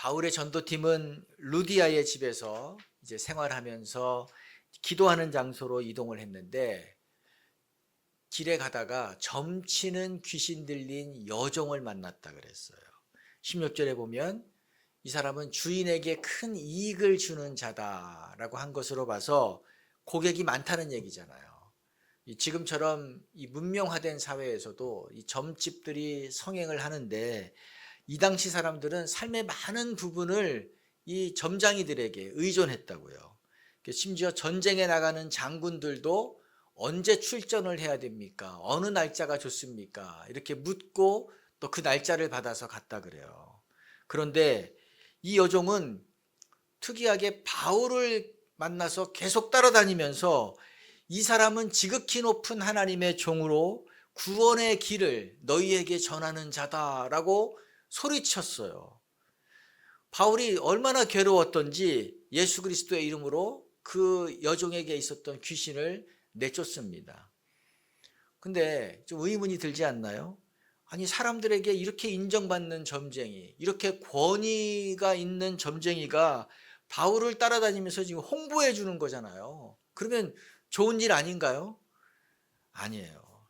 바울의 전도팀은 루디아의 집에서 이제 생활하면서 기도하는 장소로 이동을 했는데 길에 가다가 점치는 귀신 들린 여종을 만났다 그랬어요. 16절에 보면 이 사람은 주인에게 큰 이익을 주는 자다라고 한 것으로 봐서 고객이 많다는 얘기잖아요. 지금처럼 이 문명화된 사회에서도 이 점집들이 성행을 하는데 이 당시 사람들은 삶의 많은 부분을 이 점장이들에게 의존했다고요. 심지어 전쟁에 나가는 장군들도 언제 출전을 해야 됩니까? 어느 날짜가 좋습니까? 이렇게 묻고 또 그 날짜를 받아서 갔다 그래요. 그런데 이 여종은 특이하게 바울을 만나서 계속 따라다니면서 이 사람은 지극히 높은 하나님의 종으로 구원의 길을 너희에게 전하는 자다라고 소리쳤어요. 바울이 얼마나 괴로웠던지 예수 그리스도의 이름으로 그 여종에게 있었던 귀신을 내쫓습니다. 근데 좀 의문이 들지 않나요? 아니, 사람들에게 이렇게 인정받는 점쟁이, 이렇게 권위가 있는 점쟁이가 바울을 따라다니면서 지금 홍보해 주는 거잖아요. 그러면 좋은 일 아닌가요? 아니에요.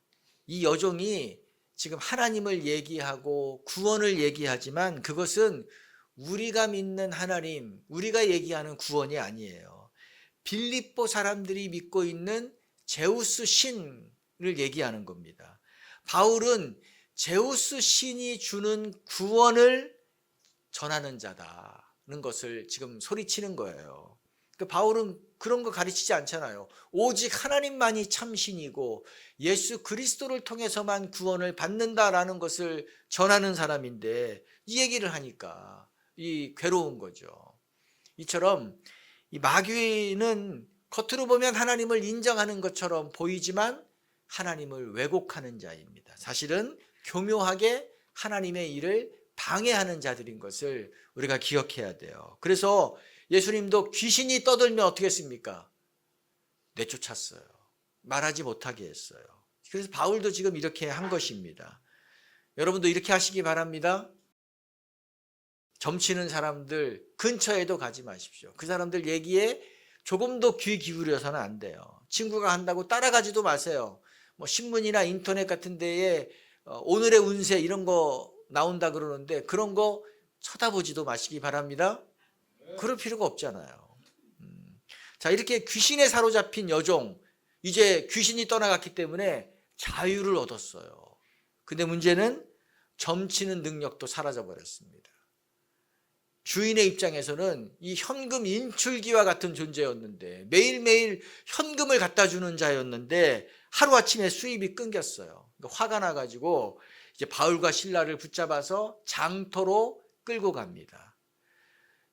이 여종이 지금 하나님을 얘기하고 구원을 얘기하지만 그것은 우리가 믿는 하나님, 우리가 얘기하는 구원이 아니에요. 빌립보 사람들이 믿고 있는 제우스 신을 얘기하는 겁니다. 바울은 제우스 신이 주는 구원을 전하는 자다는 것을 지금 소리치는 거예요. 바울은 그런 거 가르치지 않잖아요. 오직 하나님만이 참 신이고 예수 그리스도를 통해서만 구원을 받는다라는 것을 전하는 사람인데 이 얘기를 하니까 이 괴로운 거죠. 이처럼 이 마귀는 겉으로 보면 하나님을 인정하는 것처럼 보이지만 하나님을 왜곡하는 자입니다. 사실은 교묘하게 하나님의 일을 방해하는 자들인 것을 우리가 기억해야 돼요. 그래서 예수님도 귀신이 떠들면 어떻게 했습니까? 내쫓았어요. 말하지 못하게 했어요. 그래서 바울도 지금 이렇게 한 것입니다. 여러분도 이렇게 하시기 바랍니다. 점치는 사람들 근처에도 가지 마십시오. 그 사람들 얘기에 조금도 귀 기울여서는 안 돼요. 친구가 한다고 따라가지도 마세요. 뭐 신문이나 인터넷 같은 데에 오늘의 운세 이런 거 나온다 그러는데 그런 거 쳐다보지도 마시기 바랍니다. 그럴 필요가 없잖아요. 자, 이렇게 귀신에 사로잡힌 여종, 이제 귀신이 떠나갔기 때문에 자유를 얻었어요. 근데 문제는 점치는 능력도 사라져 버렸습니다. 주인의 입장에서는 이 현금 인출기와 같은 존재였는데 매일매일 현금을 갖다 주는 자였는데 하루아침에 수입이 끊겼어요. 그러니까 화가 나가지고 이제 바울과 실라를 붙잡아서 장터로 끌고 갑니다.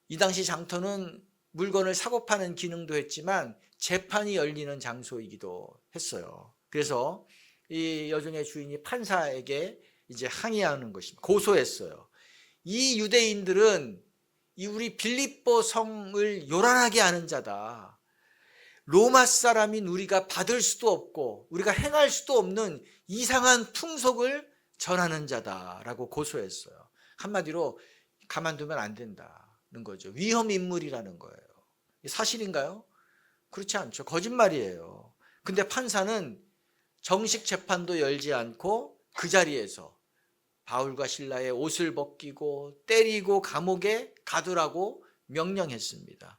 이 당시 장터는 물건을 사고 파는 기능도 했지만 재판이 열리는 장소이기도 했어요. 그래서 이 여종의 주인이 판사에게 이제 항의하는 것입니다. 고소했어요. 이 유대인들은 이 우리 빌립보 성을 요란하게 하는 자다. 로마 사람인 우리가 받을 수도 없고 우리가 행할 수도 없는 이상한 풍속을 전하는 자다라고 고소했어요. 한마디로 가만두면 안 된다는 거죠. 위험 인물이라는 거예요. 사실인가요? 그렇지 않죠. 거짓말이에요. 근데 판사는 정식 재판도 열지 않고 그 자리에서 바울과 실라의 옷을 벗기고 때리고 감옥에 가두라고 명령했습니다.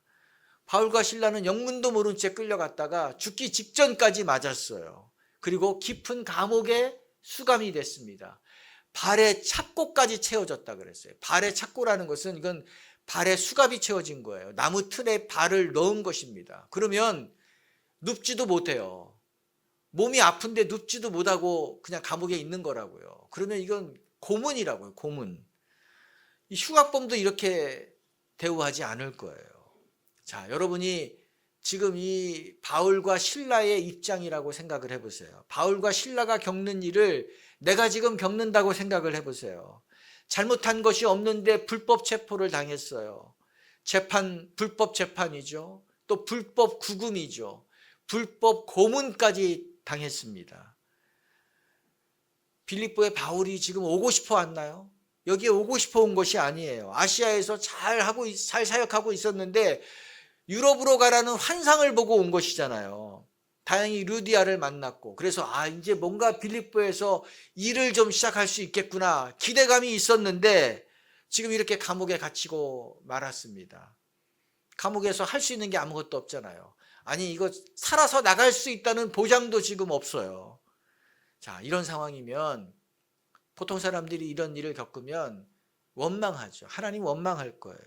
바울과 실라는 영문도 모른 채 끌려갔다가 죽기 직전까지 맞았어요. 그리고 깊은 감옥에 수감이 됐습니다. 발에 착고까지 채워졌다 그랬어요. 발에 착고라는 것은 이건 발에 수갑이 채워진 거예요. 나무 틀에 발을 넣은 것입니다. 그러면 눕지도 못해요. 몸이 아픈데 눕지도 못하고 그냥 감옥에 있는 거라고요. 그러면 이건 고문이라고요. 고문. 이 흉악범도 이렇게 대우하지 않을 거예요. 자, 여러분이 지금 이 바울과 실라의 입장이라고 생각을 해보세요. 바울과 실라가 겪는 일을 내가 지금 겪는다고 생각을 해보세요. 잘못한 것이 없는데 불법 체포를 당했어요. 재판, 불법 재판이죠. 또 불법 구금이죠. 불법 고문까지 당했습니다. 빌립보에 바울이 지금 오고 싶어 왔나요? 여기에 오고 싶어 온 것이 아니에요. 아시아에서 잘 사역하고 있었는데 유럽으로 가라는 환상을 보고 온 것이잖아요. 다행히 루디아를 만났고, 그래서 이제 뭔가 빌립보에서 일을 좀 시작할 수 있겠구나 기대감이 있었는데 지금 이렇게 감옥에 갇히고 말았습니다. 감옥에서 할 수 있는 게 아무것도 없잖아요. 아니, 이거 살아서 나갈 수 있다는 보장도 지금 없어요. 자, 이런 상황이면 보통 사람들이 이런 일을 겪으면 원망하죠. 하나님 원망할 거예요.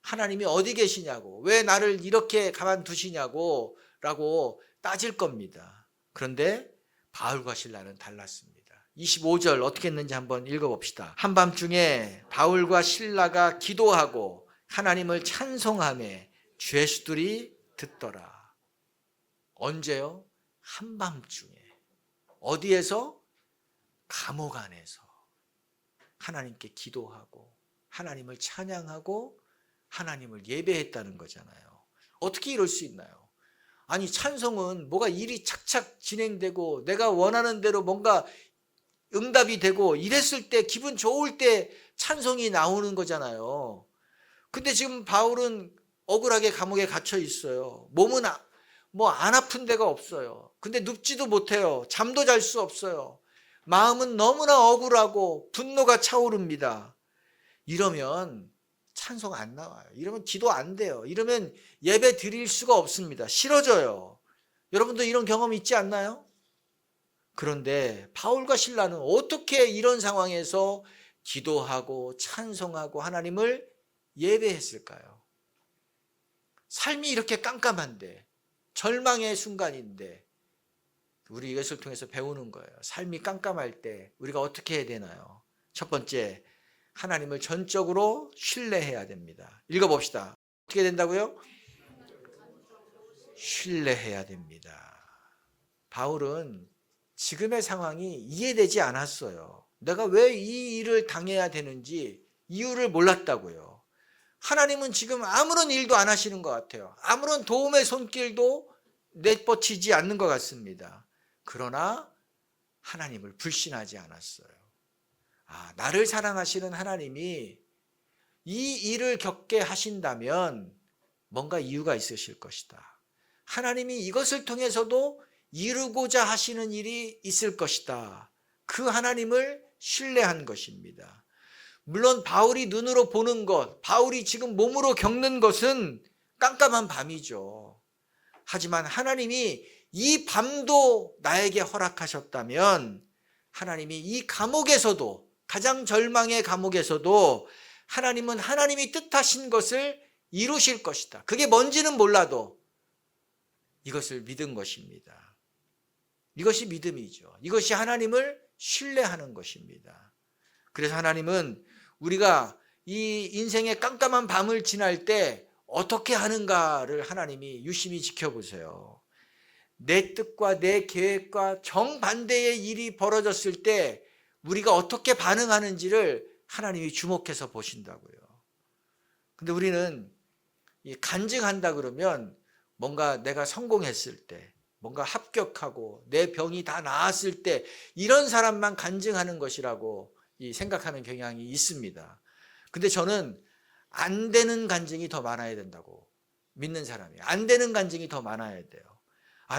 하나님이 어디 계시냐고, 왜 나를 이렇게 가만두시냐고 라고 따질 겁니다. 그런데 바울과 신라는 달랐습니다. 25절 어떻게 했는지 한번 읽어봅시다. 한밤중에 바울과 신라가 기도하고 하나님을 찬송하며 죄수들이 듣더라. 언제요? 한밤중에. 어디에서? 감옥 안에서 하나님께 기도하고 하나님을 찬양하고 하나님을 예배했다는 거잖아요. 어떻게 이럴 수 있나요? 아니, 찬송은 뭐가 일이 착착 진행되고 내가 원하는 대로 뭔가 응답이 되고 이랬을 때, 기분 좋을 때 찬송이 나오는 거잖아요. 근데 지금 바울은 억울하게 감옥에 갇혀 있어요. 몸은 뭐 안 아픈 데가 없어요. 근데 눕지도 못해요. 잠도 잘 수 없어요. 마음은 너무나 억울하고 분노가 차오릅니다. 이러면 찬송 안 나와요. 이러면 기도 안 돼요. 이러면 예배 드릴 수가 없습니다. 싫어져요. 여러분도 이런 경험 있지 않나요? 그런데 바울과 신라는 어떻게 이런 상황에서 기도하고 찬송하고 하나님을 예배했을까요? 삶이 이렇게 깜깜한데, 절망의 순간인데 우리 이것을 통해서 배우는 거예요. 삶이 깜깜할 때 우리가 어떻게 해야 되나요? 첫 번째, 하나님을 전적으로 신뢰해야 됩니다. 읽어봅시다. 어떻게 된다고요? 신뢰해야 됩니다. 바울은 지금의 상황이 이해되지 않았어요. 내가 왜 이 일을 당해야 되는지 이유를 몰랐다고요. 하나님은 지금 아무런 일도 안 하시는 것 같아요. 아무런 도움의 손길도 내뻗치지 않는 것 같습니다. 그러나 하나님을 불신하지 않았어요. 나를 사랑하시는 하나님이 이 일을 겪게 하신다면 뭔가 이유가 있으실 것이다. 하나님이 이것을 통해서도 이루고자 하시는 일이 있을 것이다. 그 하나님을 신뢰한 것입니다. 물론 바울이 눈으로 보는 것, 바울이 지금 몸으로 겪는 것은 깜깜한 밤이죠. 하지만 하나님이 이 밤도 나에게 허락하셨다면 하나님이 이 감옥에서도, 가장 절망의 감옥에서도 하나님은 하나님이 뜻하신 것을 이루실 것이다. 그게 뭔지는 몰라도 이것을 믿은 것입니다. 이것이 믿음이죠. 이것이 하나님을 신뢰하는 것입니다. 그래서 하나님은 우리가 이 인생의 깜깜한 밤을 지날 때 어떻게 하는가를 하나님이 유심히 지켜보세요. 내 뜻과 내 계획과 정반대의 일이 벌어졌을 때 우리가 어떻게 반응하는지를 하나님이 주목해서 보신다고요. 근데 우리는 간증한다 그러면 뭔가 내가 성공했을 때, 뭔가 합격하고 내 병이 다 나았을 때 이런 사람만 간증하는 것이라고 생각하는 경향이 있습니다. 근데 저는 안 되는 간증이 더 많아야 된다고 믿는 사람이에요. 안 되는 간증이 더 많아야 돼요.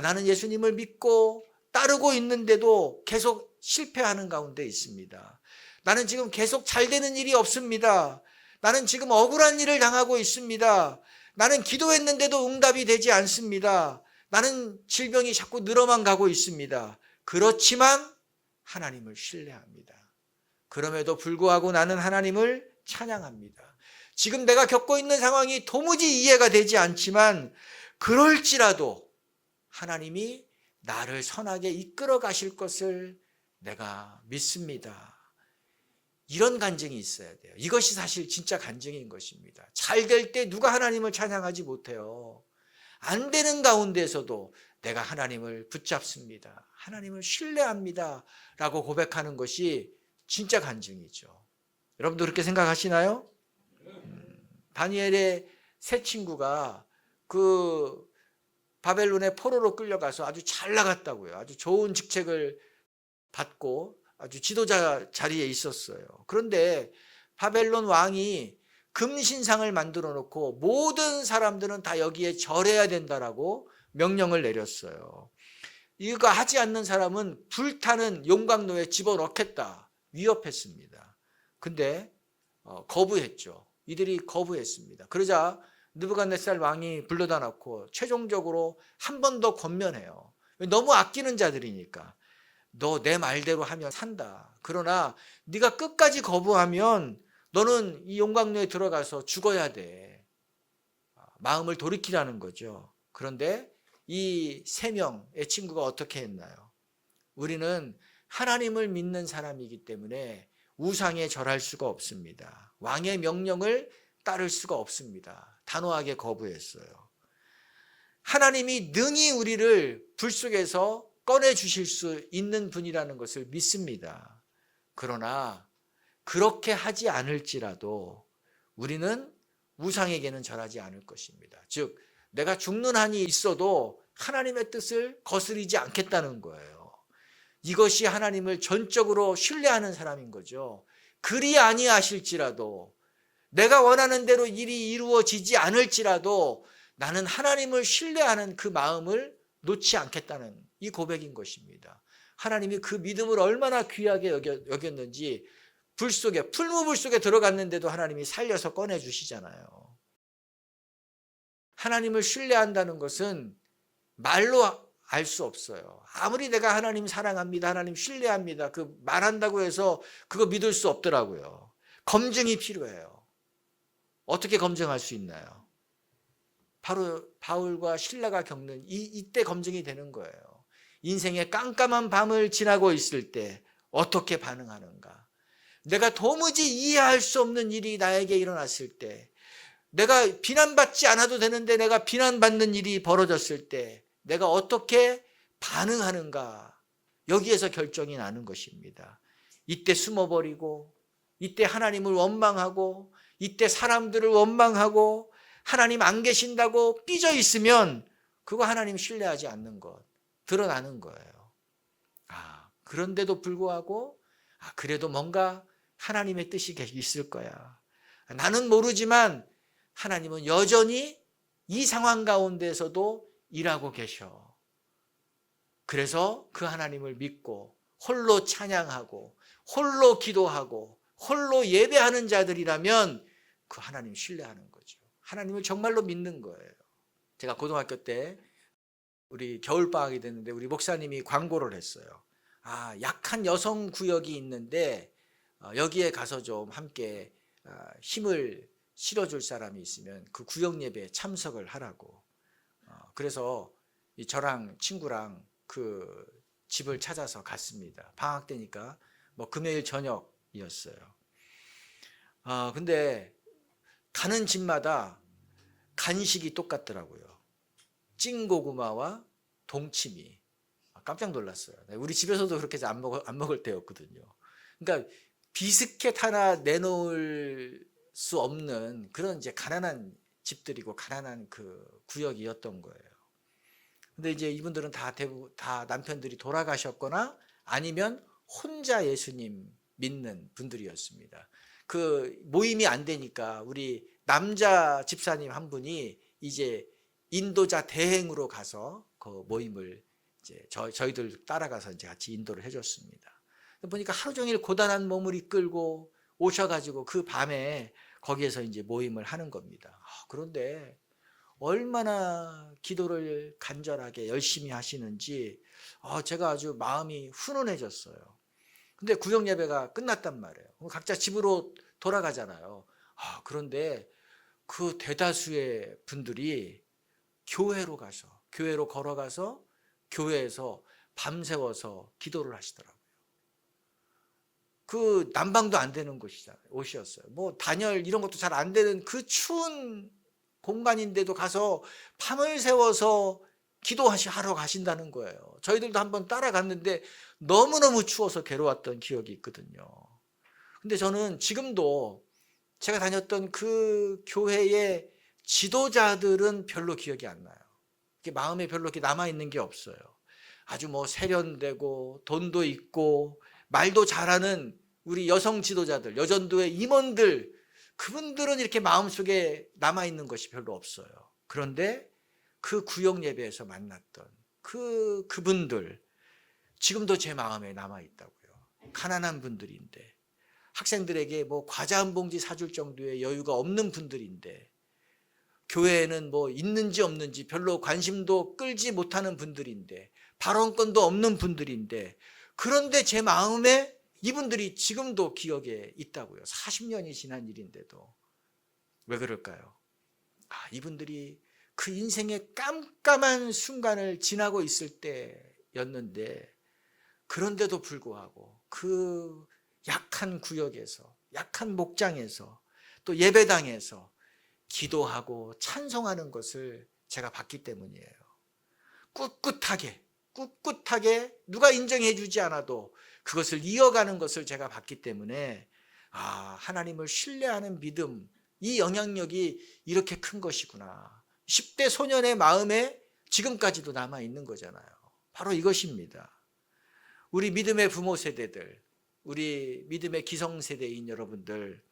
나는 예수님을 믿고 따르고 있는데도 계속 실패하는 가운데 있습니다. 나는 지금 계속 잘 되는 일이 없습니다. 나는 지금 억울한 일을 당하고 있습니다. 나는 기도했는데도 응답이 되지 않습니다. 나는 질병이 자꾸 늘어만 가고 있습니다. 그렇지만 하나님을 신뢰합니다. 그럼에도 불구하고 나는 하나님을 찬양합니다. 지금 내가 겪고 있는 상황이 도무지 이해가 되지 않지만 그럴지라도 하나님이 나를 선하게 이끌어 가실 것을 내가 믿습니다. 이런 간증이 있어야 돼요. 이것이 사실 진짜 간증인 것입니다. 잘 될 때 누가 하나님을 찬양하지 못해요. 안 되는 가운데서도 내가 하나님을 붙잡습니다. 하나님을 신뢰합니다. 라고 고백하는 것이 진짜 간증이죠. 여러분도 그렇게 생각하시나요? 다니엘의 세 친구가 그 바벨론의 포로로 끌려가서 아주 잘 나갔다고요. 아주 좋은 직책을 받고 아주 지도자 자리에 있었어요. 그런데 바벨론 왕이 금신상을 만들어 놓고 모든 사람들은 다 여기에 절해야 된다라고 명령을 내렸어요. 이거 하지 않는 사람은 불타는 용광로에 집어넣겠다 위협했습니다. 근데 거부했죠. 이들이 거부했습니다. 그러자 느부갓네살 왕이 불러다 놓고 최종적으로 한 번 더 권면해요. 너무 아끼는 자들이니까 너 내 말대로 하면 산다. 그러나 네가 끝까지 거부하면 너는 이 용광로에 들어가서 죽어야 돼. 마음을 돌이키라는 거죠. 그런데 이 세 명의 친구가 어떻게 했나요? 우리는 하나님을 믿는 사람이기 때문에 우상에 절할 수가 없습니다. 왕의 명령을 따를 수가 없습니다. 단호하게 거부했어요. 하나님이 능히 우리를 불 속에서 꺼내 주실 수 있는 분이라는 것을 믿습니다. 그러나 그렇게 하지 않을지라도 우리는 우상에게는 절하지 않을 것입니다. 즉 내가 죽는 한이 있어도 하나님의 뜻을 거스르지 않겠다는 거예요. 이것이 하나님을 전적으로 신뢰하는 사람인 거죠. 그리 아니하실지라도 내가 원하는 대로 일이 이루어지지 않을지라도 나는 하나님을 신뢰하는 그 마음을 놓지 않겠다는 이 고백인 것입니다. 하나님이 그 믿음을 얼마나 귀하게 여겼는지 불 속에 풀무불 속에 들어갔는데도 하나님이 살려서 꺼내주시잖아요. 하나님을 신뢰한다는 것은 말로 알 수 없어요. 아무리 내가 하나님 사랑합니다, 하나님 신뢰합니다, 그 말한다고 해서 그거 믿을 수 없더라고요. 검증이 필요해요. 어떻게 검증할 수 있나요? 바로 바울과 실라가 겪는 이때 검증이 되는 거예요. 인생의 깜깜한 밤을 지나고 있을 때 어떻게 반응하는가? 내가 도무지 이해할 수 없는 일이 나에게 일어났을 때, 내가 비난받지 않아도 되는데 내가 비난받는 일이 벌어졌을 때 내가 어떻게 반응하는가? 여기에서 결정이 나는 것입니다. 이때 숨어버리고, 이때 하나님을 원망하고, 이때 사람들을 원망하고, 하나님 안 계신다고 삐져 있으면 그거 하나님 신뢰하지 않는 것 드러나는 거예요. 그런데도 불구하고 그래도 뭔가 하나님의 뜻이 있을 거야. 나는 모르지만 하나님은 여전히 이 상황 가운데서도 일하고 계셔. 그래서 그 하나님을 믿고 홀로 찬양하고 홀로 기도하고 홀로 예배하는 자들이라면 그 하나님 신뢰하는 거죠. 하나님을 정말로 믿는 거예요. 제가 고등학교 때 우리 겨울방학이 됐는데 우리 목사님이 광고를 했어요. 약한 여성 구역이 있는데 여기에 가서 좀 함께 힘을 실어줄 사람이 있으면 그 구역 예배에 참석을 하라고. 그래서 저랑 친구랑 그 집을 찾아서 갔습니다. 방학 때니까 뭐 금요일 저녁이었어요. 근데 가는 집마다 간식이 똑같더라고요. 찐고구마와 동치미. 깜짝 놀랐어요. 우리 집에서도 그렇게 해서 안 먹을 때였거든요. 그러니까 비스켓 하나 내놓을 수 없는 그런 이제 가난한 집들이고 가난한 그 구역이었던 거예요. 근데 이제 이분들은 다 남편들이 돌아가셨거나 아니면 혼자 예수님 믿는 분들이었습니다. 그 모임이 안 되니까 우리 남자 집사님 한 분이 이제 인도자 대행으로 가서 그 모임을 이제 저희들 따라가서 이제 같이 인도를 해줬습니다. 보니까 하루 종일 고단한 몸을 이끌고 오셔가지고 그 밤에 거기에서 이제 모임을 하는 겁니다. 그런데 얼마나 기도를 간절하게 열심히 하시는지 제가 아주 마음이 훈훈해졌어요. 근데 구역 예배가 끝났단 말이에요. 각자 집으로 돌아가잖아요. 그런데 그 대다수의 분들이 교회로 걸어가서 교회에서 밤새워서 기도를 하시더라고요. 그 난방도 안 되는 곳이었어요. 뭐 단열 이런 것도 잘 안 되는 그 추운 공간인데도 가서 밤을 새워서 기도하러 가신다는 거예요. 저희들도 한번 따라갔는데 너무너무 추워서 괴로웠던 기억이 있거든요. 근데 저는 지금도 제가 다녔던 그 교회의 지도자들은 별로 기억이 안 나요. 마음에 별로 이렇게 남아있는 게 없어요. 아주 뭐 세련되고 돈도 있고 말도 잘하는 우리 여성 지도자들, 여전도의 임원들, 그분들은 이렇게 마음속에 남아있는 것이 별로 없어요. 그런데 그 구역 예배에서 만났던 그분들, 지금도 제 마음에 남아있다고요. 가난한 분들인데, 학생들에게 뭐 과자 한 봉지 사줄 정도의 여유가 없는 분들인데, 교회에는 뭐 있는지 없는지 별로 관심도 끌지 못하는 분들인데, 발언권도 없는 분들인데, 그런데 제 마음에 이분들이 지금도 기억에 있다고요. 40년이 지난 일인데도. 왜 그럴까요? 이분들이 그 인생의 깜깜한 순간을 지나고 있을 때였는데, 그런데도 불구하고 그 약한 구역에서, 약한 목장에서, 또 예배당에서 기도하고 찬송하는 것을 제가 봤기 때문이에요. 꿋꿋하게 누가 인정해 주지 않아도 그것을 이어가는 것을 제가 봤기 때문에, 하나님을 신뢰하는 믿음, 이 영향력이 이렇게 큰 것이구나. 10대 소년의 마음에 지금까지도 남아있는 거잖아요. 바로 이것입니다. 우리 믿음의 부모 세대들, 우리 믿음의 기성세대인 여러분들,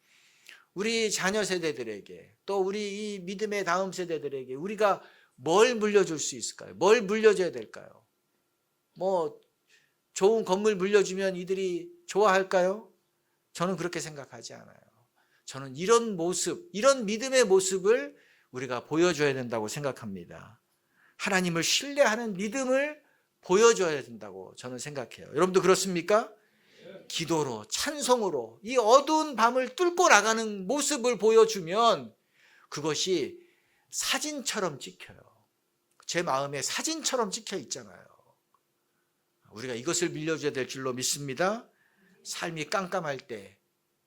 우리 자녀 세대들에게, 또 우리 이 믿음의 다음 세대들에게 우리가 뭘 물려줄 수 있을까요? 뭘 물려줘야 될까요? 뭐 좋은 건물 물려주면 이들이 좋아할까요? 저는 그렇게 생각하지 않아요. 저는 이런 모습, 이런 믿음의 모습을 우리가 보여줘야 된다고 생각합니다. 하나님을 신뢰하는 믿음을 보여줘야 된다고 저는 생각해요. 여러분도 그렇습니까? 기도로, 찬송으로 이 어두운 밤을 뚫고 나가는 모습을 보여주면 그것이 사진처럼 찍혀요. 제 마음에 사진처럼 찍혀 있잖아요. 우리가 이것을 밀려줘야 될 줄로 믿습니다. 삶이 깜깜할 때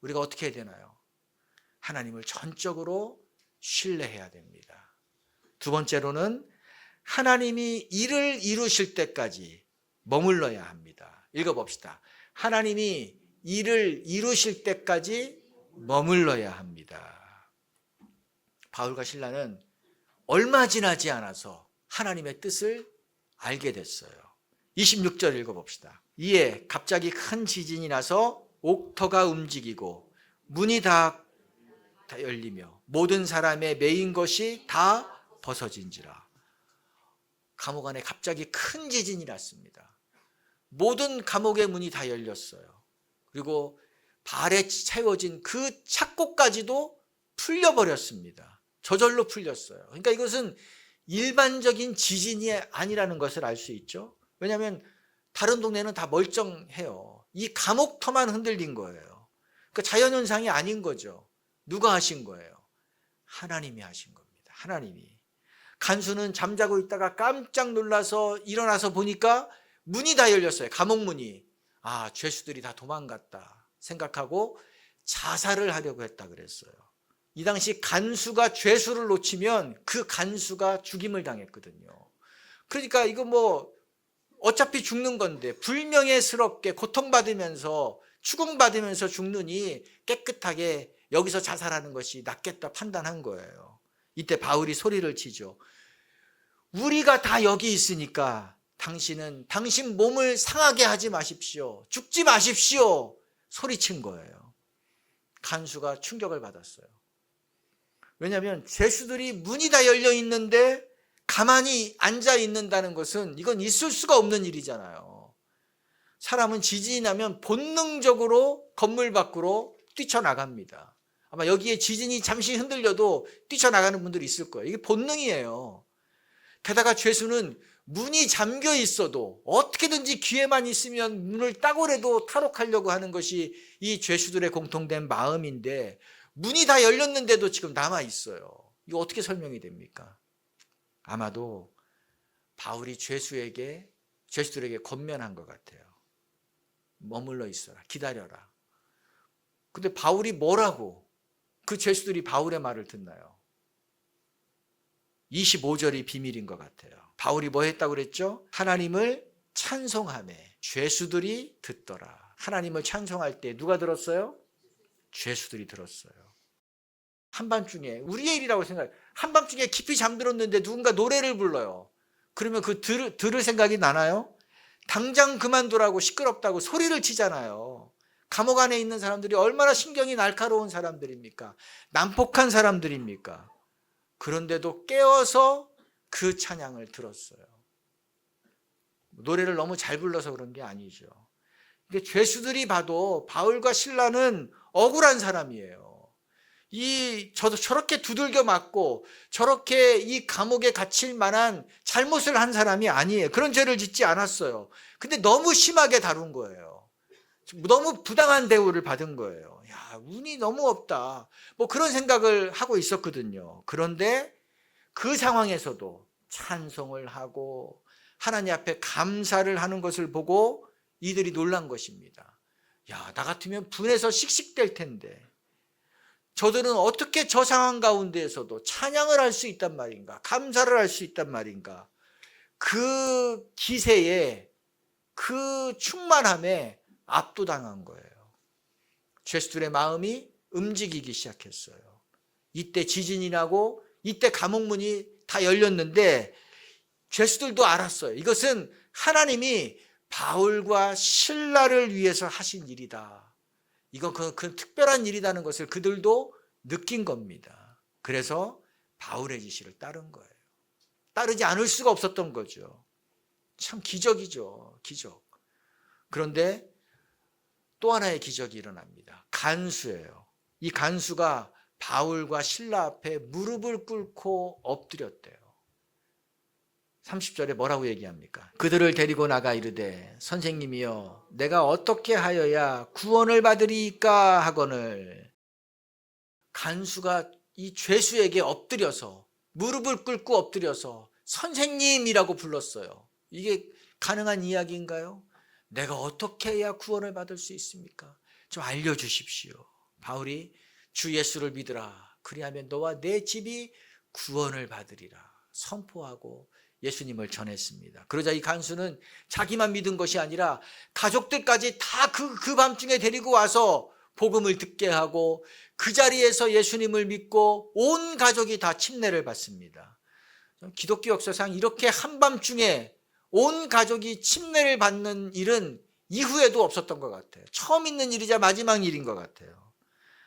우리가 어떻게 해야 되나요? 하나님을 전적으로 신뢰해야 됩니다. 두 번째로는 하나님이 일을 이루실 때까지 머물러야 합니다. 읽어봅시다. 하나님이 일을 이루실 때까지 머물러야 합니다. 바울과 실라는 얼마 지나지 않아서 하나님의 뜻을 알게 됐어요. 26절 읽어봅시다. 이에 갑자기 큰 지진이 나서 옥터가 움직이고 문이 다 열리며 모든 사람의 매인 것이 다 벗어진지라. 감옥 안에 갑자기 큰 지진이 났습니다. 모든 감옥의 문이 다 열렸어요. 그리고 발에 채워진 그 착고까지도 풀려버렸습니다. 저절로 풀렸어요. 그러니까 이것은 일반적인 지진이 아니라는 것을 알 수 있죠. 왜냐하면 다른 동네는 다 멀쩡해요. 이 감옥터만 흔들린 거예요. 그러니까 자연현상이 아닌 거죠. 누가 하신 거예요? 하나님이 하신 겁니다. 하나님이. 간수는 잠자고 있다가 깜짝 놀라서 일어나서 보니까 문이 다 열렸어요. 감옥 문이. 죄수들이 다 도망갔다 생각하고 자살을 하려고 했다 그랬어요. 이 당시 간수가 죄수를 놓치면 그 간수가 죽임을 당했거든요. 그러니까 이거 뭐 어차피 죽는 건데 불명예스럽게 고통받으면서 추궁받으면서 죽느니 깨끗하게 여기서 자살하는 것이 낫겠다 판단한 거예요. 이때 바울이 소리를 치죠. 우리가 다 여기 있으니까 당신은 당신 몸을 상하게 하지 마십시오. 죽지 마십시오. 소리친 거예요. 간수가 충격을 받았어요. 왜냐하면 죄수들이 문이 다 열려 있는데 가만히 앉아 있는다는 것은 이건 있을 수가 없는 일이잖아요. 사람은 지진이 나면 본능적으로 건물 밖으로 뛰쳐나갑니다. 아마 여기에 지진이 잠시 흔들려도 뛰쳐나가는 분들이 있을 거예요. 이게 본능이에요. 게다가 죄수는 문이 잠겨 있어도 어떻게든지 기회만 있으면 문을 따고라도 탈옥하려고 하는 것이 이 죄수들의 공통된 마음인데 문이 다 열렸는데도 지금 남아 있어요. 이거 어떻게 설명이 됩니까? 아마도 바울이 죄수들에게 권면한 것 같아요. 머물러 있어라. 기다려라. 근데 바울이 뭐라고 그 죄수들이 바울의 말을 듣나요? 25절이 비밀인 것 같아요. 바울이 뭐 했다고 그랬죠? 하나님을 찬송하매 죄수들이 듣더라. 하나님을 찬송할 때 누가 들었어요? 죄수들이 들었어요. 한밤중에 우리의 일이라고 생각해요. 한밤중에 깊이 잠들었는데 누군가 노래를 불러요. 그러면 그 들을 생각이 나나요? 당장 그만두라고 시끄럽다고 소리를 치잖아요. 감옥 안에 있는 사람들이 얼마나 신경이 날카로운 사람들입니까? 난폭한 사람들입니까? 그런데도 깨어서 그 찬양을 들었어요. 노래를 너무 잘 불러서 그런 게 아니죠. 죄수들이 봐도 바울과 실라는 억울한 사람이에요. 저도 저렇게 두들겨 맞고 저렇게 이 감옥에 갇힐 만한 잘못을 한 사람이 아니에요. 그런 죄를 짓지 않았어요. 근데 너무 심하게 다룬 거예요. 너무 부당한 대우를 받은 거예요. 야, 운이 너무 없다. 뭐 그런 생각을 하고 있었거든요. 그런데 그 상황에서도 찬송을 하고 하나님 앞에 감사를 하는 것을 보고 이들이 놀란 것입니다. 야, 나 같으면 분해서 씩씩댈 텐데 저들은 어떻게 저 상황 가운데에서도 찬양을 할 수 있단 말인가, 감사를 할 수 있단 말인가. 그 기세에, 그 충만함에 압도당한 거예요. 죄수들의 마음이 움직이기 시작했어요. 이때 지진이 나고 이때 감옥문이 다 열렸는데 죄수들도 알았어요. 이것은 하나님이 바울과 실라를 위해서 하신 일이다. 이건 그 특별한 일이라는 것을 그들도 느낀 겁니다. 그래서 바울의 지시를 따른 거예요. 따르지 않을 수가 없었던 거죠. 참 기적이죠. 기적. 그런데 또 하나의 기적이 일어납니다. 간수예요. 이 간수가 바울과 실라 앞에 무릎을 꿇고 엎드렸대요. 30절에 뭐라고 얘기합니까? 그들을 데리고 나가 이르되 선생님이여 내가 어떻게 하여야 구원을 받으리이까 하거늘. 간수가 이 죄수에게 엎드려서 무릎을 꿇고 엎드려서 선생님이라고 불렀어요. 이게 가능한 이야기인가요? 내가 어떻게 해야 구원을 받을 수 있습니까? 좀 알려주십시오. 바울이 주 예수를 믿으라. 그리하면 너와 내 집이 구원을 받으리라 선포하고 예수님을 전했습니다. 그러자 이 간수는 자기만 믿은 것이 아니라 가족들까지 다 그 밤중에 데리고 와서 복음을 듣게 하고 그 자리에서 예수님을 믿고 온 가족이 다 침례를 받습니다. 기독교 역사상 이렇게 한밤중에 온 가족이 침례를 받는 일은 이후에도 없었던 것 같아요. 처음 있는 일이자 마지막 일인 것 같아요.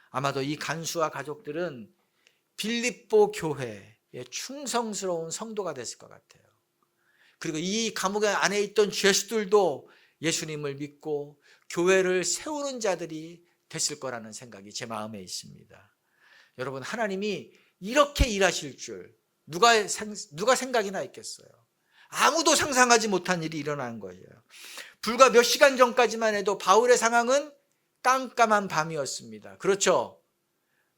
아마도 이 간수와 가족들은 빌립보 교회의 충성스러운 성도가 됐을 것 같아요. 그리고 이 감옥 안에 있던 죄수들도 예수님을 믿고 교회를 세우는 자들이 됐을 거라는 생각이 제 마음에 있습니다. 여러분, 하나님이 이렇게 일하실 줄 누가 생각이나 있겠어요? 아무도 상상하지 못한 일이 일어난 거예요. 불과 몇 시간 전까지만 해도 바울의 상황은 깜깜한 밤이었습니다. 그렇죠?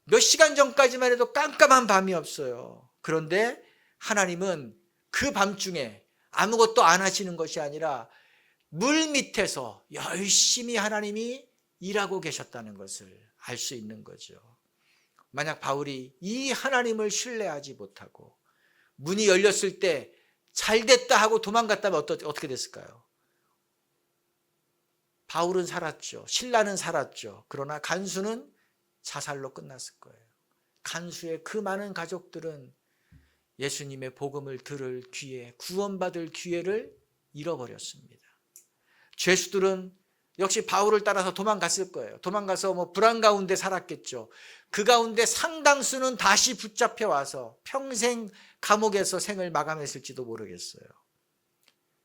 몇 시간 전까지만 해도 깜깜한 밤이었어요. 그런데 하나님은 그 밤중에 아무것도 안 하시는 것이 아니라 물 밑에서 열심히 하나님이 일하고 계셨다는 것을 알 수 있는 거죠. 만약 바울이 이 하나님을 신뢰하지 못하고 문이 열렸을 때 잘됐다 하고 도망갔다면 어떻게 됐을까요? 바울은 살았죠. 신라는 살았죠. 그러나 간수는 자살로 끝났을 거예요. 간수의 그 많은 가족들은 예수님의 복음을 들을 기회, 구원받을 기회를 잃어버렸습니다. 죄수들은 역시 바울을 따라서 도망갔을 거예요. 도망가서 불안 가운데 살았겠죠. 그 가운데 상당수는 다시 붙잡혀 와서 평생 감옥에서 생을 마감했을지도 모르겠어요.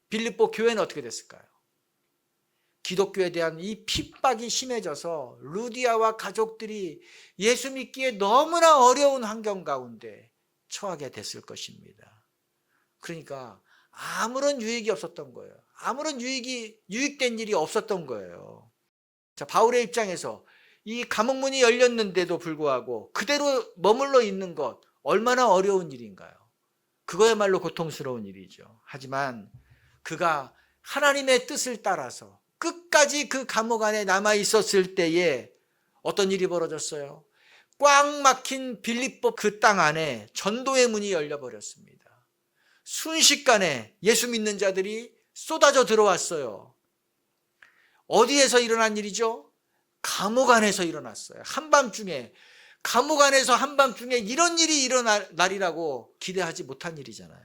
빌립보 교회는 어떻게 됐을까요? 기독교에 대한 이 핍박이 심해져서 루디아와 가족들이 예수 믿기에 너무나 어려운 환경 가운데 처하게 됐을 것입니다. 그러니까 아무런 유익이 없었던 거예요. 아무런 유익된 일이 없었던 거예요. 자, 바울의 입장에서 이 감옥문이 열렸는데도 불구하고 그대로 머물러 있는 것 얼마나 어려운 일인가요? 그거야말로 고통스러운 일이죠. 하지만 그가 하나님의 뜻을 따라서 끝까지 그 감옥 안에 남아 있었을 때에 어떤 일이 벌어졌어요? 꽉 막힌 빌립보 그 땅 안에 전도의 문이 열려버렸습니다. 순식간에 예수 믿는 자들이 쏟아져 들어왔어요. 어디에서 일어난 일이죠? 감옥 안에서 일어났어요. 한밤중에, 감옥 안에서 한밤중에 이런 일이 일어날 날이라고 기대하지 못한 일이잖아요.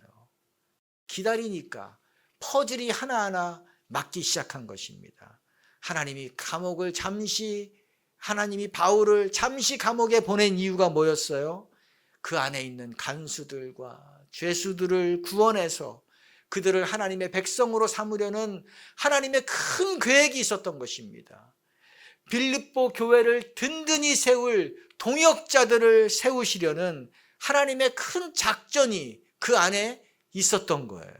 기다리니까 퍼즐이 하나하나 막기 시작한 것입니다. 하나님이 바울을 잠시 감옥에 보낸 이유가 뭐였어요? 그 안에 있는 간수들과 죄수들을 구원해서 그들을 하나님의 백성으로 삼으려는 하나님의 큰 계획이 있었던 것입니다. 빌립보 교회를 든든히 세울 동역자들을 세우시려는 하나님의 큰 작전이 그 안에 있었던 거예요.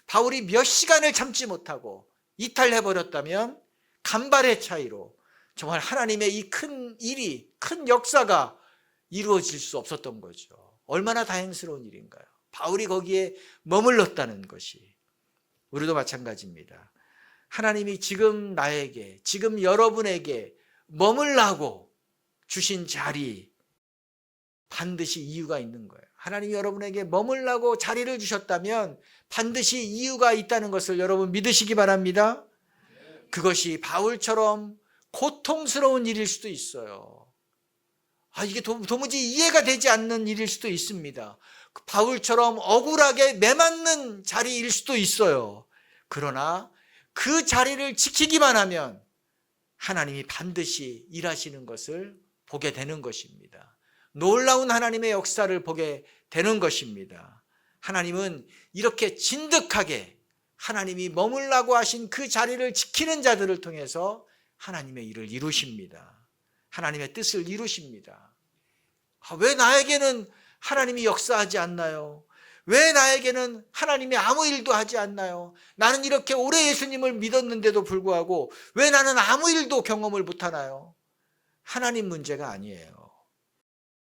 바울이 몇 시간을 참지 못하고 이탈해버렸다면 간발의 차이로 정말 하나님의 이 큰 일이, 큰 역사가 이루어질 수 없었던 거죠. 얼마나 다행스러운 일인가요? 바울이 거기에 머물렀다는 것이. 우리도 마찬가지입니다. 하나님이 지금 나에게, 지금 여러분에게 머물라고 주신 자리, 반드시 이유가 있는 거예요. 하나님이 여러분에게 머물라고 자리를 주셨다면 반드시 이유가 있다는 것을 여러분 믿으시기 바랍니다. 그것이 바울처럼 고통스러운 일일 수도 있어요. 이게 도무지 이해가 되지 않는 일일 수도 있습니다. 바울처럼 억울하게 매맞는 자리일 수도 있어요. 그러나 그 자리를 지키기만 하면 하나님이 반드시 일하시는 것을 보게 되는 것입니다. 놀라운 하나님의 역사를 보게 되는 것입니다. 하나님은 이렇게 진득하게 하나님이 머물라고 하신 그 자리를 지키는 자들을 통해서 하나님의 일을 이루십니다. 하나님의 뜻을 이루십니다. 왜 나에게는 하나님이 역사하지 않나요? 왜 나에게는 하나님이 아무 일도 하지 않나요? 나는 이렇게 오래 예수님을 믿었는데도 불구하고 왜 나는 아무 일도 경험을 못하나요? 하나님 문제가 아니에요.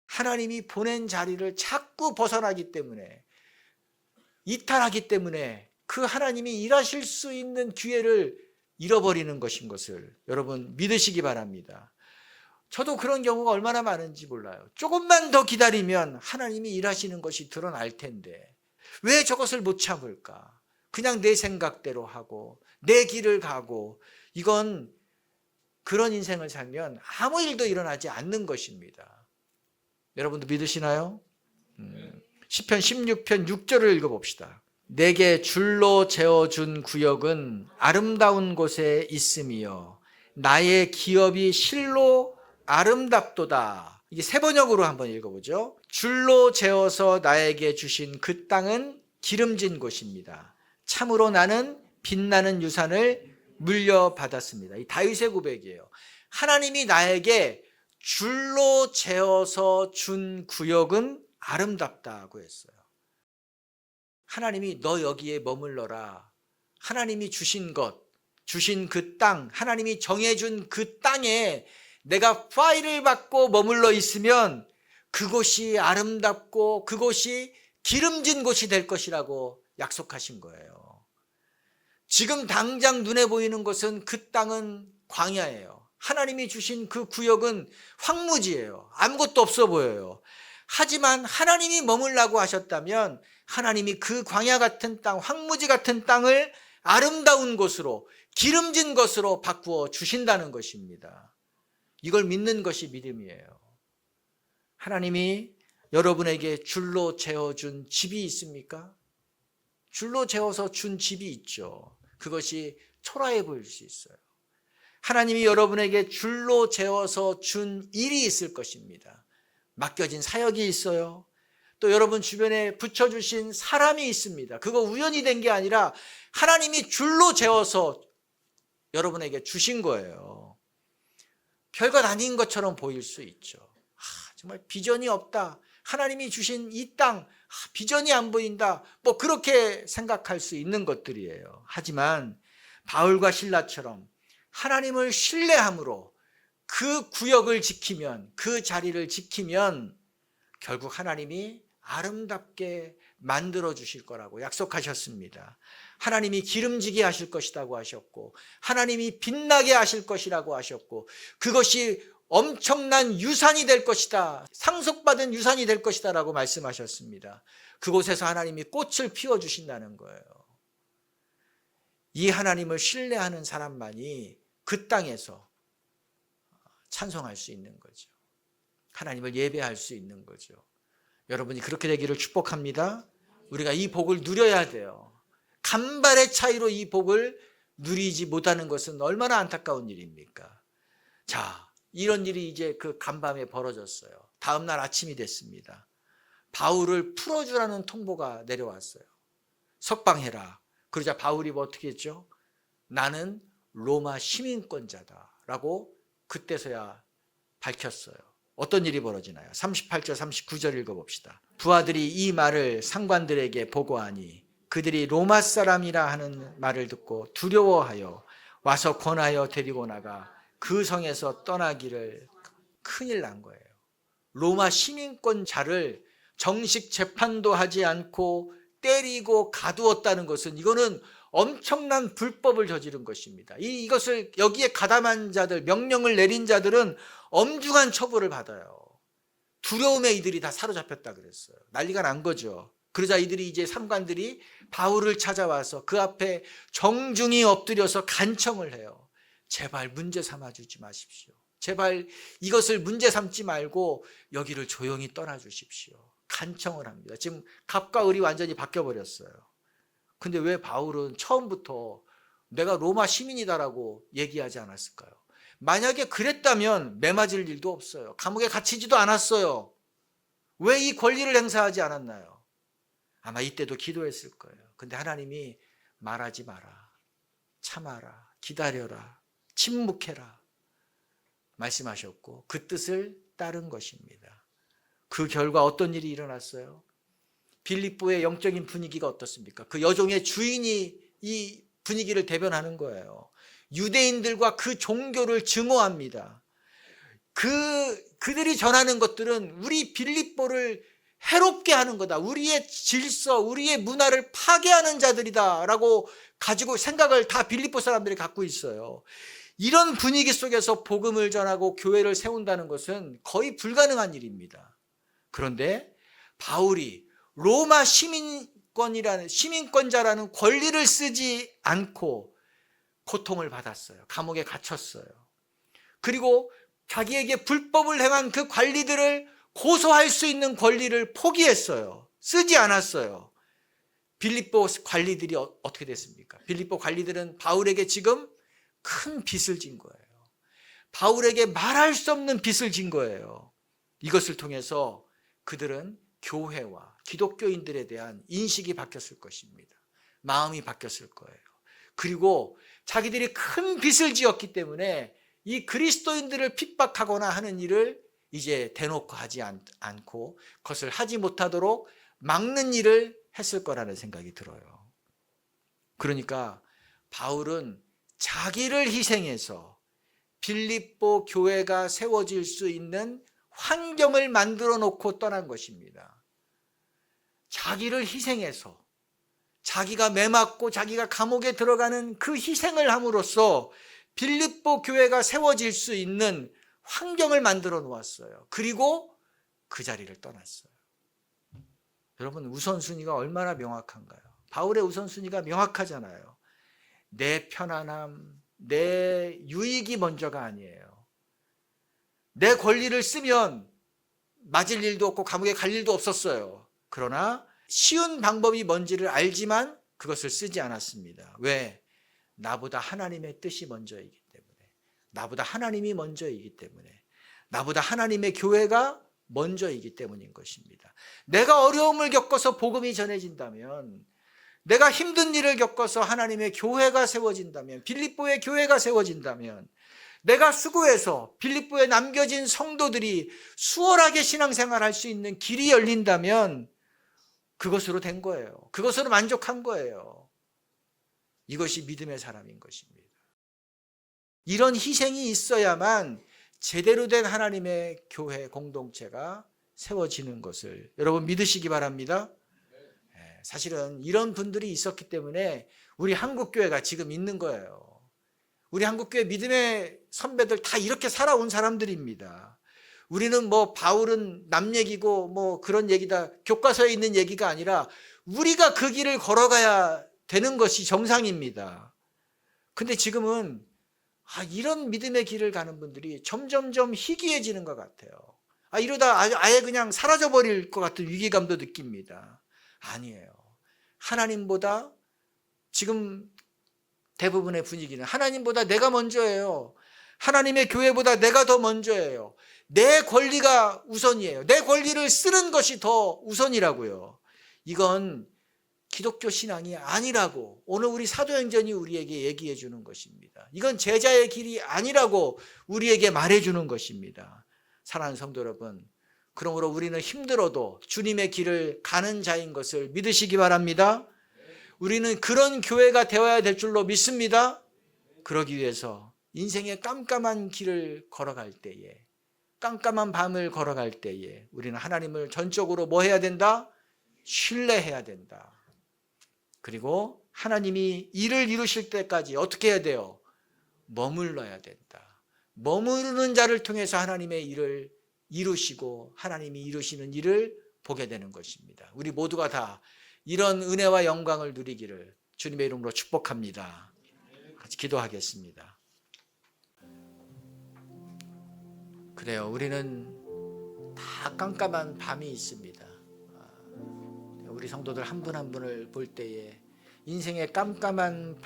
하나님이 보낸 자리를 자꾸 벗어나기 때문에, 이탈하기 때문에 그 하나님이 일하실 수 있는 기회를 잃어버리는 것인 것을 여러분 믿으시기 바랍니다. 저도 그런 경우가 얼마나 많은지 몰라요. 조금만 더 기다리면 하나님이 일하시는 것이 드러날 텐데 왜 저것을 못 참을까? 그냥 내 생각대로 하고 내 길을 가고, 이건 그런 인생을 살면 아무 일도 일어나지 않는 것입니다. 여러분도 믿으시나요? 시편 16편 6절을 읽어봅시다. 내게 줄로 재어준 구역은 아름다운 곳에 있음이요 나의 기업이 실로 아름답도다. 이게 세 번역으로 한번 읽어보죠. 줄로 재어서 나에게 주신 그 땅은 기름진 곳입니다. 참으로 나는 빛나는 유산을 물려받았습니다. 이 다윗의 고백이에요. 하나님이 나에게 줄로 재어서 준 구역은 아름답다고 했어요. 하나님이 너 여기에 머물러라. 하나님이 주신 것, 주신 그 땅, 하나님이 정해준 그 땅에 내가 파일을 받고 머물러 있으면 그곳이 아름답고 그곳이 기름진 곳이 될 것이라고 약속하신 거예요. 지금 당장 눈에 보이는 것은 그 땅은 광야예요. 하나님이 주신 그 구역은 황무지예요. 아무것도 없어 보여요. 하지만 하나님이 머물라고 하셨다면 하나님이 그 광야 같은 땅, 황무지 같은 땅을 아름다운 곳으로, 기름진 것으로 바꾸어 주신다는 것입니다. 이걸 믿는 것이 믿음이에요. 하나님이 여러분에게 줄로 재어준 집이 있습니까? 줄로 재어서 준 집이 있죠. 그것이 초라해 보일 수 있어요. 하나님이 여러분에게 줄로 재어서 준 일이 있을 것입니다. 맡겨진 사역이 있어요. 또 여러분 주변에 붙여주신 사람이 있습니다. 그거 우연히 된 게 아니라 하나님이 줄로 재어서 여러분에게 주신 거예요. 별것 아닌 것처럼 보일 수 있죠. 정말 비전이 없다. 하나님이 주신 이 땅, 비전이 안 보인다. 뭐 그렇게 생각할 수 있는 것들이에요. 하지만 바울과 실라처럼 하나님을 신뢰함으로 그 구역을 지키면, 그 자리를 지키면 결국 하나님이 아름답게 만들어 주실 거라고 약속하셨습니다. 하나님이 기름지게 하실 것이라고 하셨고, 하나님이 빛나게 하실 것이라고 하셨고, 그것이 엄청난 유산이 될 것이다, 상속받은 유산이 될 것이다 라고 말씀하셨습니다. 그곳에서 하나님이 꽃을 피워주신다는 거예요. 이 하나님을 신뢰하는 사람만이 그 땅에서 찬송할 수 있는 거죠. 하나님을 예배할 수 있는 거죠. 여러분이 그렇게 되기를 축복합니다. 우리가 이 복을 누려야 돼요. 간발의 차이로 이 복을 누리지 못하는 것은 얼마나 안타까운 일입니까? 자, 이런 일이 이제 그 간밤에 벌어졌어요. 다음 날 아침이 됐습니다. 바울을 풀어주라는 통보가 내려왔어요. 석방해라. 그러자 바울이 뭐 어떻게 했죠? 나는 로마 시민권자다라고 그때서야 밝혔어요. 어떤 일이 벌어지나요? 38절 39절 읽어봅시다. 부하들이 이 말을 상관들에게 보고하니 그들이 로마 사람이라 하는 말을 듣고 두려워하여 와서 권하여 데리고 나가 그 성에서 떠나기를. 큰일 난 거예요. 로마 시민권자를 정식 재판도 하지 않고 때리고 가두었다는 것은 이거는 엄청난 불법을 저지른 것입니다. 이것을 여기에 가담한 자들, 명령을 내린 자들은 엄중한 처벌을 받아요. 두려움에 이들이 다 사로잡혔다 그랬어요. 난리가 난 거죠. 그러자 이들이 이제 상관들이 바울을 찾아와서 그 앞에 정중히 엎드려서 간청을 해요. 제발 문제 삼아주지 마십시오. 제발 이것을 문제 삼지 말고 여기를 조용히 떠나주십시오. 간청을 합니다. 지금 갑과 을이 완전히 바뀌어버렸어요. 근데 왜 바울은 처음부터 내가 로마 시민이다라고 얘기하지 않았을까요? 만약에 그랬다면 매맞을 일도 없어요. 감옥에 갇히지도 않았어요. 왜 이 권리를 행사하지 않았나요? 아마 이때도 기도했을 거예요. 근데 하나님이 말하지 마라, 참아라, 기다려라, 침묵해라 말씀하셨고 그 뜻을 따른 것입니다. 그 결과 어떤 일이 일어났어요? 빌립보의 영적인 분위기가 어떻습니까? 그 여종의 주인이 이 분위기를 대변하는 거예요. 유대인들과 그 종교를 증오합니다. 그들이 전하는 것들은 우리 빌립보를 해롭게 하는 거다. 우리의 질서, 우리의 문화를 파괴하는 자들이다 라고 가지고 생각을 다 빌립보 사람들이 갖고 있어요. 이런 분위기 속에서 복음을 전하고 교회를 세운다는 것은 거의 불가능한 일입니다. 그런데 바울이 로마 시민권자라는 권리를 쓰지 않고 고통을 받았어요. 감옥에 갇혔어요. 그리고 자기에게 불법을 행한 그 관리들을 고소할 수 있는 권리를 포기했어요. 쓰지 않았어요. 빌립보 관리들이 어떻게 됐습니까? 빌립보 관리들은 바울에게 지금 큰 빚을 진 거예요. 바울에게 말할 수 없는 빚을 진 거예요. 이것을 통해서 그들은 교회와 기독교인들에 대한 인식이 바뀌었을 것입니다. 마음이 바뀌었을 거예요. 그리고 자기들이 큰 빚을 지었기 때문에 이 그리스도인들을 핍박하거나 하는 일을 이제 대놓고 하지 않고 그것을 하지 못하도록 막는 일을 했을 거라는 생각이 들어요. 그러니까 바울은 자기를 희생해서 빌립보 교회가 세워질 수 있는 환경을 만들어 놓고 떠난 것입니다. 자기를 희생해서 자기가 매맞고 자기가 감옥에 들어가는 그 희생을 함으로써 빌립보 교회가 세워질 수 있는 환경을 만들어 놓았어요. 그리고 그 자리를 떠났어요. 여러분, 우선순위가 얼마나 명확한가요? 바울의 우선순위가 명확하잖아요. 내 편안함, 내 유익이 먼저가 아니에요. 내 권리를 쓰면 맞을 일도 없고 감옥에 갈 일도 없었어요. 그러나 쉬운 방법이 뭔지를 알지만 그것을 쓰지 않았습니다. 왜? 나보다 하나님의 뜻이 먼저이기 때문에, 나보다 하나님이 먼저이기 때문에, 나보다 하나님의 교회가 먼저이기 때문인 것입니다. 내가 어려움을 겪어서 복음이 전해진다면, 내가 힘든 일을 겪어서 하나님의 교회가 세워진다면, 빌립보의 교회가 세워진다면, 내가 수고해서 빌립보에 남겨진 성도들이 수월하게 신앙생활할 수 있는 길이 열린다면 그것으로 된 거예요. 그것으로 만족한 거예요. 이것이 믿음의 사람인 것입니다. 이런 희생이 있어야만 제대로 된 하나님의 교회 공동체가 세워지는 것을 여러분 믿으시기 바랍니다. 사실은 이런 분들이 있었기 때문에 우리 한국교회가 지금 있는 거예요. 우리 한국교회 믿음의 선배들 다 이렇게 살아온 사람들입니다. 우리는 뭐 바울은 남 얘기고 뭐 그런 얘기다, 교과서에 있는 얘기가 아니라 우리가 그 길을 걸어가야 되는 것이 정상입니다. 근데 지금은 이런 믿음의 길을 가는 분들이 점점점 희귀해지는 것 같아요. 이러다 아예 그냥 사라져버릴 것 같은 위기감도 느낍니다. 아니에요. 하나님보다 지금 대부분의 분위기는 하나님보다 내가 먼저예요. 하나님의 교회보다 내가 더 먼저예요. 내 권리가 우선이에요. 내 권리를 쓰는 것이 더 우선이라고요. 이건 기독교 신앙이 아니라고 오늘 우리 사도행전이 우리에게 얘기해 주는 것입니다. 이건 제자의 길이 아니라고 우리에게 말해 주는 것입니다. 사랑하는 성도 여러분, 그러므로 우리는 힘들어도 주님의 길을 가는 자인 것을 믿으시기 바랍니다. 우리는 그런 교회가 되어야 될 줄로 믿습니다. 그러기 위해서 인생의 깜깜한 길을 걸어갈 때에, 깜깜한 밤을 걸어갈 때에 우리는 하나님을 전적으로 뭐 해야 된다? 신뢰해야 된다. 그리고 하나님이 일을 이루실 때까지 어떻게 해야 돼요? 머물러야 된다. 머무르는 자를 통해서 하나님의 일을 이루시고 하나님이 이루시는 일을 보게 되는 것입니다. 우리 모두가 다 이런 은혜와 영광을 누리기를 주님의 이름으로 축복합니다. 같이 기도하겠습니다. 그래요. 우리는 다 깜깜한 밤이 있습니다. 우리 성도들 한 분 한 분을 볼 때에 인생의 깜깜한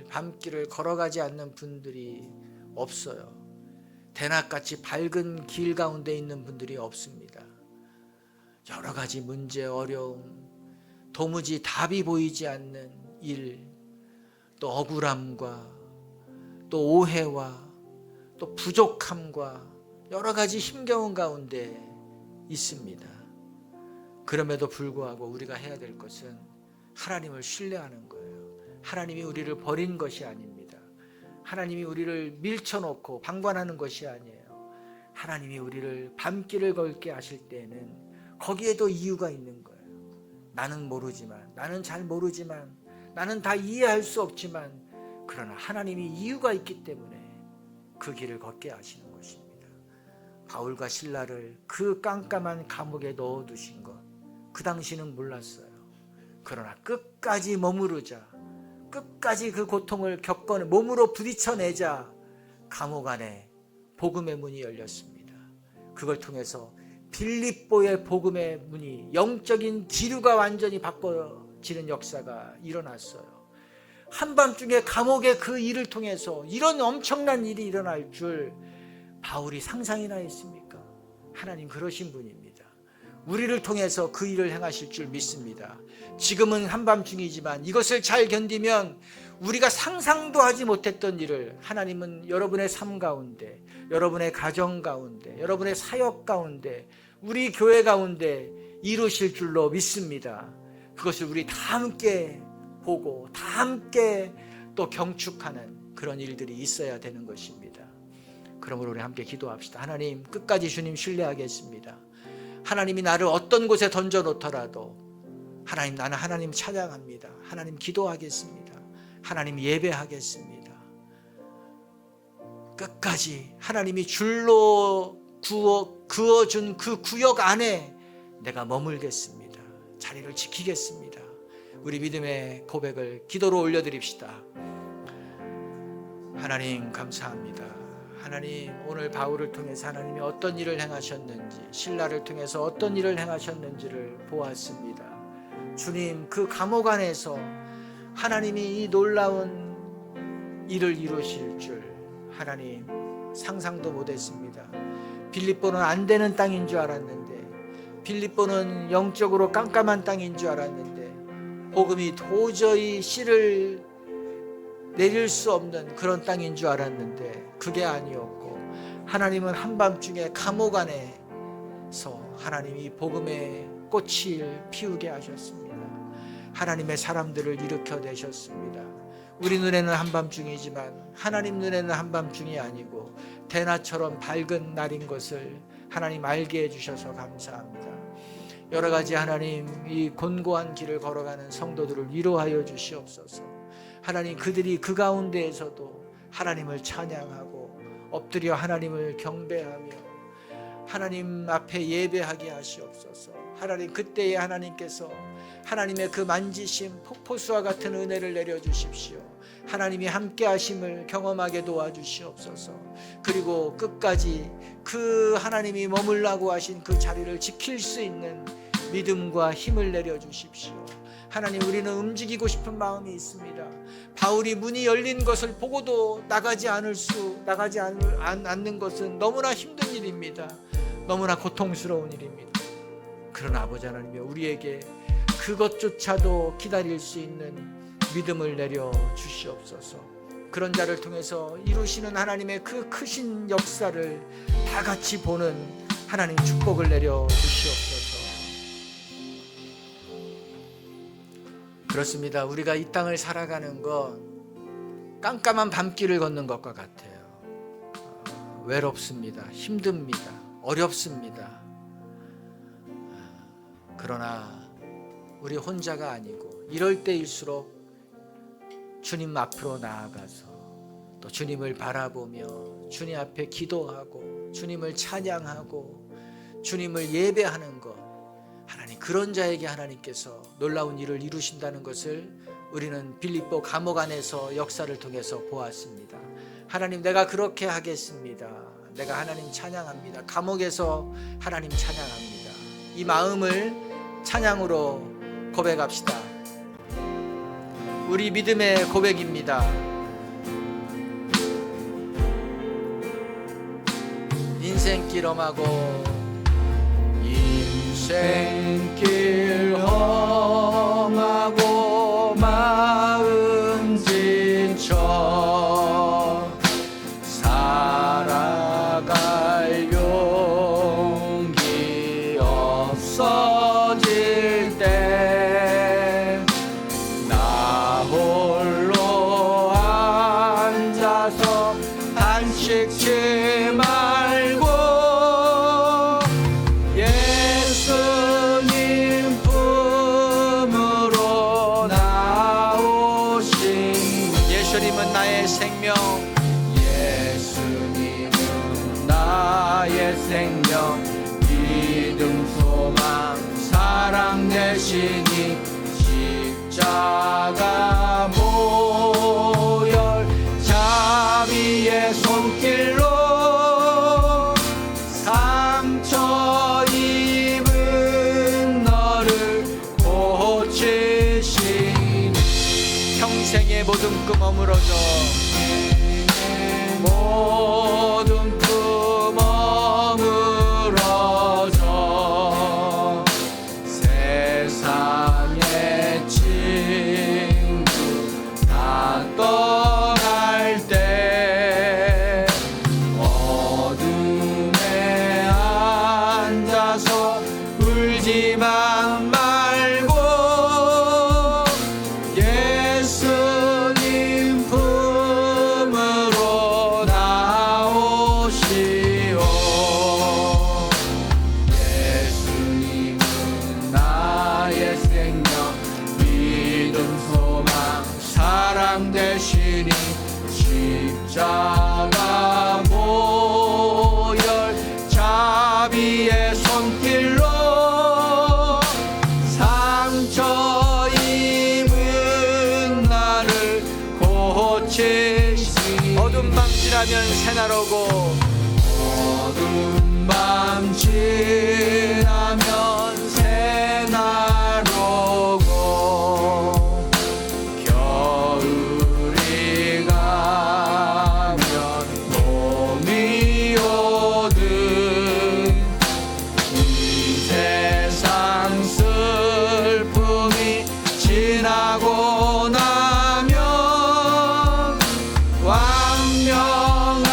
밤길을 걸어가지 않는 분들이 없어요. 대낮같이 밝은 길 가운데 있는 분들이 없습니다. 여러 가지 문제, 어려움, 도무지 답이 보이지 않는 일, 또 억울함과 또 오해와 또 부족함과 여러 가지 힘겨운 가운데 있습니다. 그럼에도 불구하고 우리가 해야 될 것은 하나님을 신뢰하는 거예요. 하나님이 우리를 버린 것이 아닙니다. 하나님이 우리를 밀쳐놓고 방관하는 것이 아니에요. 하나님이 우리를 밤길을 걸게 하실 때에는 거기에도 이유가 있는 거예요. 나는 모르지만, 나는 잘 모르지만, 나는 다 이해할 수 없지만, 그러나 하나님이 이유가 있기 때문에 그 길을 걷게 하시는 것입니다. 바울과 실라를 그 깜깜한 감옥에 넣어두신 것, 그 당시는 몰랐어요. 그러나 끝까지 머무르자, 끝까지 그 고통을 겪어내 몸으로 부딪혀내자 감옥 안에 복음의 문이 열렸습니다. 그걸 통해서 빌립보의 복음의 문이, 영적인 기류가 완전히 바꿔지는 역사가 일어났어요. 한밤중에 감옥의 그 일을 통해서 이런 엄청난 일이 일어날 줄 바울이 상상이나 했습니까? 하나님 그러신 분입니다. 우리를 통해서 그 일을 행하실 줄 믿습니다. 지금은 한밤중이지만 이것을 잘 견디면 우리가 상상도 하지 못했던 일을 하나님은 여러분의 삶 가운데, 여러분의 가정 가운데, 여러분의 사역 가운데, 우리 교회 가운데 이루실 줄로 믿습니다. 그것을 우리 다 함께 보고 다 함께 또 경축하는 그런 일들이 있어야 되는 것입니다. 그러므로 우리 함께 기도합시다. 하나님, 끝까지 주님 신뢰하겠습니다. 하나님이 나를 어떤 곳에 던져놓더라도 하나님, 나는 하나님 찬양합니다. 하나님 기도하겠습니다. 하나님 예배하겠습니다. 끝까지 하나님이 줄로 그어준 그 구역 안에 내가 머물겠습니다. 자리를 지키겠습니다. 우리 믿음의 고백을 기도로 올려드립시다. 하나님 감사합니다. 하나님, 오늘 바울을 통해서 하나님이 어떤 일을 행하셨는지, 신라를 통해서 어떤 일을 행하셨는지를 보았습니다. 주님, 그 감옥 안에서 하나님이 이 놀라운 일을 이루실 줄 하나님 상상도 못했습니다. 빌립보는 안 되는 땅인 줄 알았는데, 빌립보는 영적으로 깜깜한 땅인 줄 알았는데, 복음이 도저히 씨를 내릴 수 없는 그런 땅인 줄 알았는데 그게 아니었고, 하나님은 한밤중에 감옥 안에서 하나님이 복음의 꽃을 피우게 하셨습니다. 하나님의 사람들을 일으켜내셨습니다. 우리 눈에는 한밤중이지만 하나님 눈에는 한밤중이 아니고 대낮처럼 밝은 날인 것을 하나님 알게 해주셔서 감사합니다. 여러 가지 하나님, 이 곤고한 길을 걸어가는 성도들을 위로하여 주시옵소서. 하나님, 그들이 그 가운데에서도 하나님을 찬양하고 엎드려 하나님을 경배하며 하나님 앞에 예배하게 하시옵소서. 하나님, 그때에 하나님께서 하나님의 그 만지심, 폭포수와 같은 은혜를 내려주십시오. 하나님이 함께 하심을 경험하게 도와주시옵소서. 그리고 끝까지 그 하나님이 머물라고 하신 그 자리를 지킬 수 있는 믿음과 힘을 내려주십시오. 하나님, 우리는 움직이고 싶은 마음이 있습니다. 바울이 문이 열린 것을 보고도 나가지 않는 것은 너무나 힘든 일입니다. 너무나 고통스러운 일입니다. 그러나 아버지 하나님이여, 우리에게 그것조차도 기다릴 수 있는 믿음을 내려 주시옵소서. 그런 자를 통해서 이루시는 하나님의 그 크신 역사를 다 같이 보는 하나님 축복을 내려 주시옵소서. 그렇습니다. 우리가 이 땅을 살아가는 건 깜깜한 밤길을 걷는 것과 같아요. 외롭습니다. 힘듭니다. 어렵습니다. 그러나 우리 혼자가 아니고 이럴 때일수록 주님 앞으로 나아가서 또 주님을 바라보며 주님 앞에 기도하고 주님을 찬양하고 주님을 예배하는 것, 하나님, 그런 자에게 하나님께서 놀라운 일을 이루신다는 것을 우리는 빌립보 감옥 안에서 역사를 통해서 보았습니다. 하나님, 내가 그렇게 하겠습니다. 내가 하나님 찬양합니다. 감옥에서 하나님 찬양합니다. 이 마음을 찬양으로 고백합시다. 우리 믿음의 고백입니다. 인생길 험하고 인생길 험하고 마음 지쳐 살아갈 용기 없어질 때 나 홀로 앉아서 한식치 말고 예수님 품으로 나오신, 예수님은 나의 생명, 예수님은 나의 생명, 믿음 소망 사랑 되시니 십자가 모열 자비의 손길로 상처 입은 너를 고치시니 평생의 모든 꿈 어무러져 모든 꿈 어무러져 세상의 친구 다 떠날 때 어둠에 앉아서 울지만 말고 예수님 품으로 나오시오. 예수님은 나의 생명, 믿음 소망 사랑 되시니 십자가 모열 자비의 손길로 상처 입은 나를 고치시니 어두운 밤 지나면 새날 오고 어두운 밤 지나면 새날 오고 겨울이 가면 봄이 오듯 이 세상 슬픔이 지나고 나면 완명한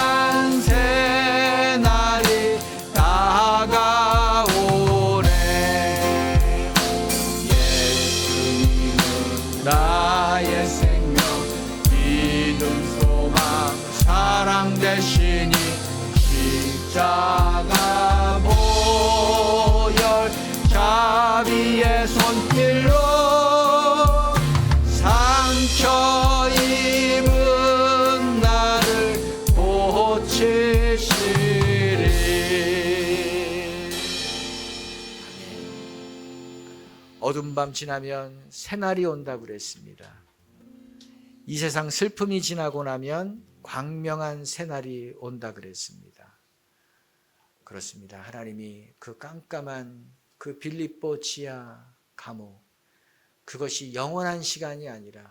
새날이 다가오네. 예수님은 나의 생명, 믿음 소망 사랑 되시니 십자가 모열 자비의 손길로 상처 입은 나를 고치시리. 어두운 밤 지나면 새날이 온다고 그랬습니다. 이 세상 슬픔이 지나고 나면 광명한 새날이 온다 그랬습니다. 그렇습니다. 하나님이 그 깜깜한 그 빌립보 지하 감옥, 그것이 영원한 시간이 아니라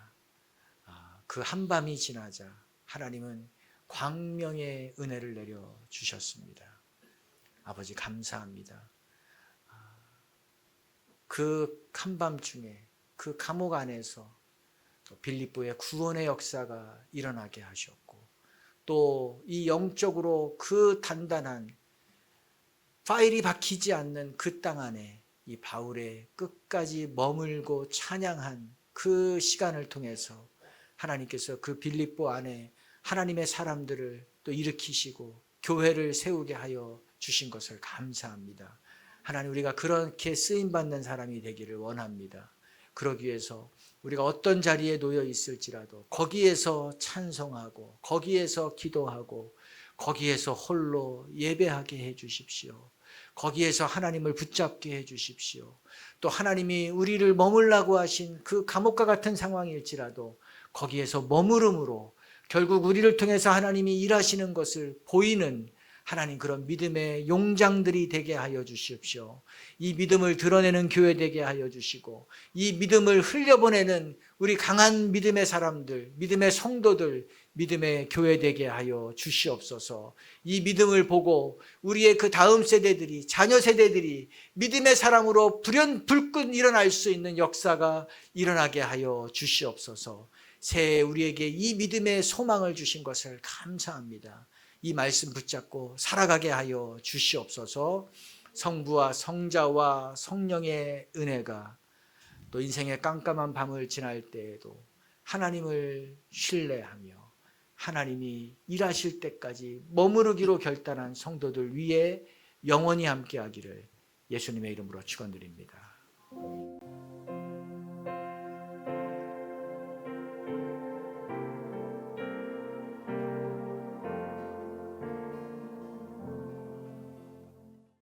그 한밤이 지나자 하나님은 광명의 은혜를 내려 주셨습니다. 아버지 감사합니다. 그 한밤중에 그 감옥 안에서 빌립보의 구원의 역사가 일어나게 하셨고, 또 이 영적으로 그 단단한 파일이 박히지 않는 그 땅 안에 이 바울의 끝까지 머물고 찬양한 그 시간을 통해서 하나님께서 그 빌립보 안에 하나님의 사람들을 또 일으키시고 교회를 세우게 하여 주신 것을 감사합니다. 하나님, 우리가 그렇게 쓰임받는 사람이 되기를 원합니다. 그러기 위해서 우리가 어떤 자리에 놓여 있을지라도 거기에서 찬송하고 거기에서 기도하고 거기에서 홀로 예배하게 해 주십시오. 거기에서 하나님을 붙잡게 해 주십시오. 또 하나님이 우리를 머물라고 하신 그 감옥과 같은 상황일지라도 거기에서 머무름으로 결국 우리를 통해서 하나님이 일하시는 것을 보이는 하나님, 그런 믿음의 용장들이 되게 하여 주십시오. 이 믿음을 드러내는 교회 되게 하여 주시고, 이 믿음을 흘려보내는 우리 강한 믿음의 사람들, 믿음의 성도들, 믿음의 교회 되게 하여 주시옵소서. 이 믿음을 보고 우리의 그 다음 세대들이, 자녀 세대들이 믿음의 사람으로 불끈 일어날 수 있는 역사가 일어나게 하여 주시옵소서. 새해 우리에게 이 믿음의 소망을 주신 것을 감사합니다. 이 말씀 붙잡고 살아가게 하여 주시옵소서. 성부와 성자와 성령의 은혜가 또 인생의 깜깜한 밤을 지날 때에도 하나님을 신뢰하며 하나님이 일하실 때까지 머무르기로 결단한 성도들 위에 영원히 함께하기를 예수님의 이름으로 축원드립니다.